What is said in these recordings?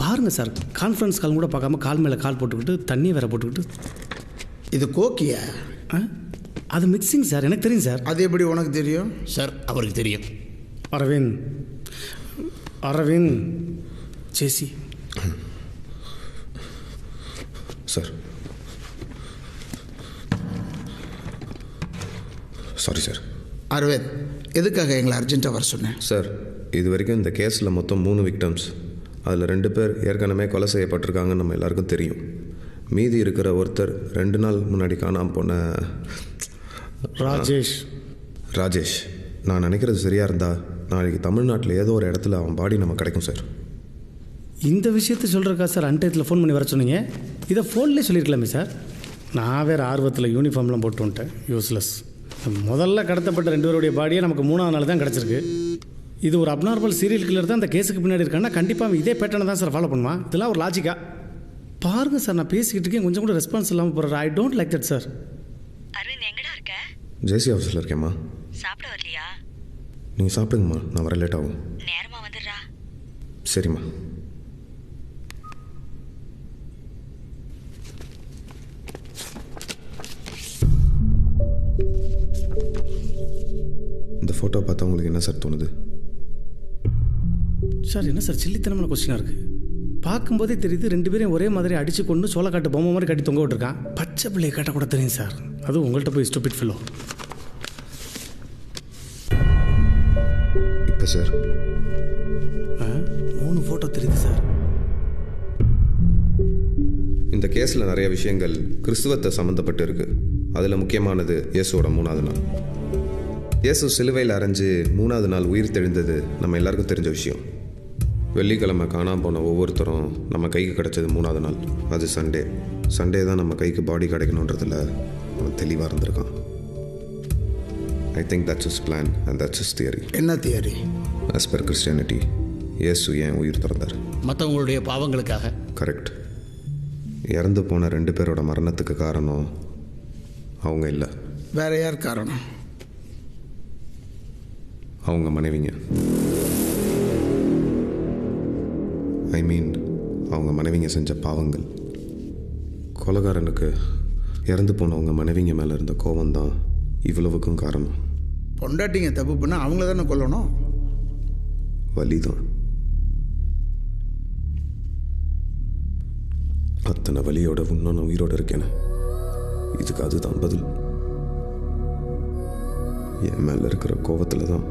பாருங்கள் sir, conference call கூட பார்க்காம கால் மேலே கால் போட்டுக்கிட்டு தண்ணி வேற போட்டுக்கிட்டு. இது கோக்கியா? அது மிக்சிங் சார், எனக்கு தெரியும் சார். அது எப்படி உனக்கு தெரியும்? சார் அவருக்கு தெரியும். Aravind, Aravind, JC sir. Sorry sir. Aravind, எதுக்காக எங்களை அர்ஜென்ட்டாக வர சொன்னேன்? சார், இது வரைக்கும் இந்த கேஸில் மொத்தம் 3 விக்டம்ஸ். அதில் 2 பேர் ஏற்கனவே கொலை செய்யப்பட்டிருக்காங்கன்னு நம்ம எல்லாருக்கும் தெரியும். மீதி இருக்கிற ஒருத்தர் 2 நாள் முன்னாடி காணாமல் போன ராஜேஷ். நான் நினைக்கிறது சரியாக இருந்தால் நாளைக்கு தமிழ்நாட்டில் ஏதோ ஒரு இடத்துல அவன் பாடி நமக்கு கிடைக்கும் சார். இந்த விஷயத்தை சொல்கிறக்கா சார் அன்டயத்தில் ஃபோன் பண்ணி வர சொன்னீங்க? இதை ஃபோன்லேயே சொல்லியிருக்கலாமே சார். நான் வேறு ஆர்வத்தில் யூனிஃபார்ம்லாம் போட்டு வந்துட்டேன். யூஸ்லெஸ். முதல்ல கடத்தப்பட்ட 2 பேருடைய பாடியே நமக்கு 3ஆவது நாள் தான் கிடச்சிருக்கு. இது ஒரு அப்நார்மல் சீரியல் கில்லர் தான் இந்த கேஸுக்கு பின்னாடி இருக்கான்னா கண்டிப்பாக இதே பேட்டர்னை தான் சார் ஃபாலோ பண்ணுவான். இதெல்லாம் ஒரு லாஜிக்கா? பாருங்கள் சார், நான் பேசிக்கிட்டு இருக்கேன், கொஞ்சம் கூட ரெஸ்பான்ஸ் இல்லாமல் போகிறார். I don't like that sir. Arvind எங்கடா இருக்க? ஜேசி ஆஃபீஸில் இருக்கேம்மா. சாப்பிட வரலையா? நீங்கள் சாப்பிடுங்கம்மா, நான் வர லேட் ஆகும். நேரமா வந்துடுறா. சரிம்மா. இந்த ஃபோட்டோ பார்த்தா உங்களுக்கு என்ன சார் தோணுது? சார் என்ன சார் சில்லித்தனமான கொஸ்டினாக இருக்குது. பார்க்கும்போதே தெரியுது 2 பேரையும் ஒரே மாதிரி அடித்து கொண்டு சோளக்காட்டு பொம்மை மாதிரி கட்டி தொங்க விட்டுருக்கான். பச்சை பிள்ளையை காட்ட கூட தெரியும் சார். அதுவும் உங்கள்கிட்ட போய் ஸ்டூபிட் ஃபில்லோ. இப்போ சார் 3 ஃபோட்டோ தெரியுது சார். இந்த கேஸில் நிறைய விஷயங்கள் கிறிஸ்துவத்தை சம்மந்தப்பட்டு இருக்குது. அதில் முக்கியமானது இயேசுவோட 3ஆவது நாள். இயேசு சிலுவையில் அரைஞ்சு 3ஆவது நாள் உயிர் தெழுந்தது நம்ம எல்லாருக்கும் தெரிஞ்ச விஷயம். வெள்ளிக்கிழமை காணாமல் போன ஒவ்வொருத்தரும் நம்ம கைக்கு கிடச்சது 3ஆவது நாள். அது சண்டே தான் நம்ம கைக்கு பாடி கிடைக்கணுன்றதில் அவன் தெளிவாக இருந்திருக்கான். I think that's is plan and that's is theory. என்ன தியரி? ஆஸ் பர் கிறிஸ்டியானிட்டி, இயேசு ஏன் உயிர் திறந்தார்? மற்றவங்களுடைய பாவங்களுக்காக. கரெக்ட். இறந்து போன 2 பேரோட மரணத்துக்கு காரணம் அவங்க இல்லை. வேற யார் காரணம்? அவங்க மனைவிங்க. ஐ மீன் அவங்க மனைவிங்க செஞ்ச பாவங்கள். கொலைகாரனுக்கு இறந்து போனவங்க மனைவிங்க மேலே இருந்த கோபம்தான் இவ்வளவுக்கும் காரணம். பொண்டாட்டிங்க தப்பு பண்ணால் அவங்கள தானே கொல்லணும். வலிதான். அத்தனை வலியோட இன்னும் நான் உயிரோடு இருக்கேன். இதுக்கு அதுதான் பதில். என் மேலே இருக்கிற கோபத்தில் தான்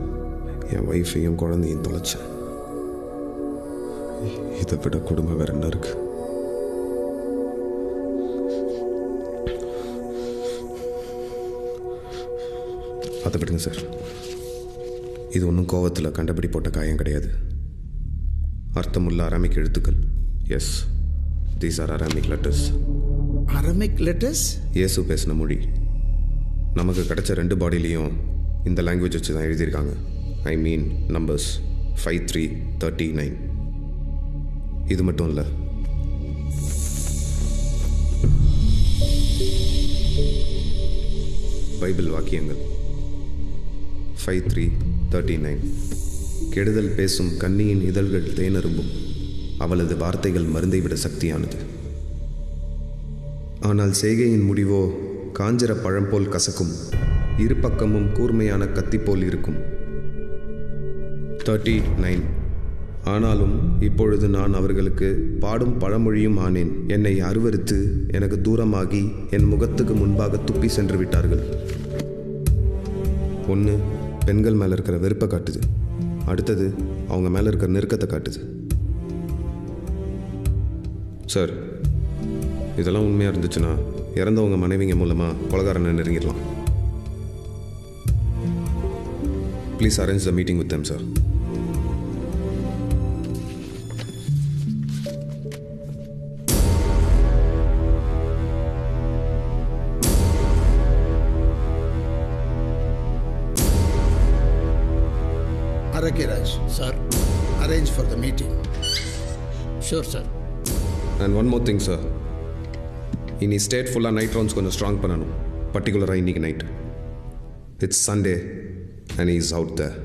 என் ஒய்ஃபையும் குழந்தையும் தொலைச்சேன். இதை விட கொடுமை வேற என்ன இருக்கு? அதை விடுங்க சார். இது ஒன்றும் கோவத்தில் கண்டபடி போட்ட காயம் கிடையாது. அர்த்தமுள்ள அரமிக் எழுத்துக்கள். Yes, these are Aramaic letters. Aramaic letters? இயேசு பேசின மொழி. நமக்கு கிடைச்ச 2 பாடிலையும் இந்த லாங்குவேஜ் வச்சு தான் எழுதியிருக்காங்க. ஐ மீன் நம்பர்ஸ் 5339. இது மட்டும் இல்லை, பைபிள் வாக்கியங்கள் 5339. கெடுதல் பேசும் கன்னியின் இதழ்கள் தேனரும்பும், அவளது வார்த்தைகள் மருந்தை விட சக்தியானது. ஆனால் செய்கையின் முடிவோ காஞ்சிர பழம் போல் கசக்கும், இரு பக்கமும் கூர்மையான கத்தி போல் இருக்கும். 39. ஆனாலும் இப்பொழுது நான் அவர்களுக்கு பாடும் பழமொழியும் ஆனேன். என்னை அருவருத்து எனக்கு தூரமாகி என் முகத்துக்கு முன்பாக துப்பி சென்று விட்டார்கள். 1 பெண்கள் மேலே இருக்கிற வெறுப்பை காட்டுது. அடுத்தது அவங்க மேலே இருக்கிற நெருக்கத்தை காட்டுது. சார், இதெல்லாம் உண்மையாக இருந்துச்சுன்னா இறந்தவங்க மனைவிங்க மூலமாக கொலைகாரனை நெருங்கிடலாம். Please arrange the meeting with them sir. Arakiraj, sir. Arrange for the meeting. Sure, sir. And one more thing, sir. இனி ஸ்டேட் ஃபுல்லாக நைட் ரவுண்ட்ஸ் கொஞ்சம் ஸ்ட்ராங் பண்ணணும். பர்டிகுலராக இன்னைக்கு night. It's Sunday and is out there.